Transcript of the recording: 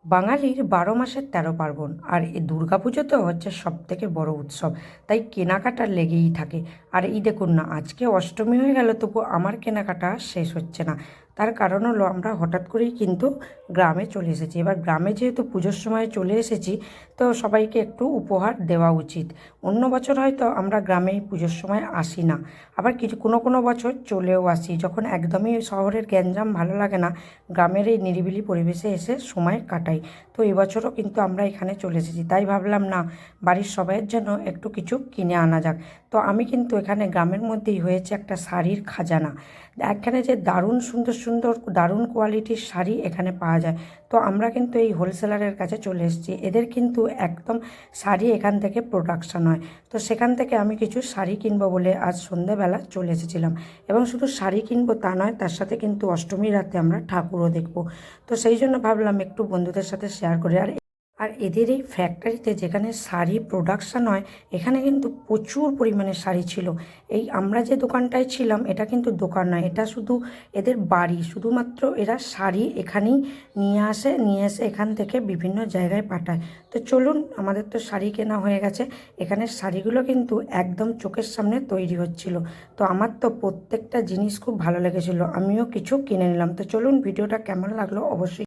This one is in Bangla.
বাঙালির ১২ মাসের ১৩ পার্বণ আর এই দুর্গাপুজো তো হচ্ছে সবথেকে বড় উৎসব। তাই কেনাকাটা লেগেই থাকে। আর এই দেখুন না, আজকে অষ্টমী হয়ে গেল তবু আমার কেনাকাটা শেষ হচ্ছে না। তার কারণ হলো আমরা হঠাৎ করেই কিন্তু গ্রামে চলে এসেছি। এবার গ্রামে যেহেতু পুজোর সময় চলে এসেছি, তো সবাইকে একটু উপহার দেওয়া উচিত। অন্য বছর হয়তো আমরা গ্রামে এই পুজোর সময় আসি না, আবার কিছু কোনো কোনো বছর চলেও আসি যখন একদমই শহরের গ্যাঞ্জাম ভালো লাগে না, গ্রামের এই নিরিবিলি পরিবেশে এসে সময় কাটাই। তো এবছরও কিন্তু আমরা এখানে চলে এসেছি, তাই ভাবলাম না, বাড়ির সবাইয়ের জন্য একটু কিছু কিনে আনা যাক। তো আমি কিন্তু এখানে গ্রামের মধ্যেই হয়েছে একটা শাড়ির খাজানা। এখানে যে দারুণ সুন্দর সুন্দর দারুণ কোয়ালিটির শাড়ি এখানে পাওয়া যায়। তো আমরা কিন্তু এই হোলসেলারের কাছে চলে এসেছি, এদের কিন্তু একদম শাড়ি এখান থেকে প্রোডাকশান হয়। তো সেখান থেকে আমি কিছু শাড়ি কিনবো বলে আজ সন্ধ্যেবেলা চলে এসেছিলাম। এবং শুধু শাড়ি কিনবো তা নয়, তার সাথে কিন্তু অষ্টমীর রাতে আমরা ঠাকুরও দেখবো। তো সেই জন্য ভাবলাম একটু বন্ধুদের সাথে শেয়ার করি। আর আর এদের এই ফ্যাক্টরিতে যেখানে শাড়ি প্রোডাকশান হয়, এখানে কিন্তু প্রচুর পরিমাণে শাড়ি ছিল। এই আমরা যে দোকানটায় ছিলাম এটা কিন্তু দোকান নয়, এটা শুধু এদের বাড়ি। শুধুমাত্র এরা শাড়ি এখানেই নিয়ে এসে এখান থেকে বিভিন্ন জায়গায় পাঠায়। তো চলুন, আমাদের তো শাড়ি কেনা হয়ে গেছে। এখানের শাড়িগুলো কিন্তু একদম চোখের সামনে তৈরি হচ্ছিল। তো আমার তো প্রত্যেকটা জিনিস খুব ভালো লেগেছিলো, আমিও কিছু কিনে নিলাম। তো চলুন, ভিডিওটা কেমন লাগলো অবশ্যই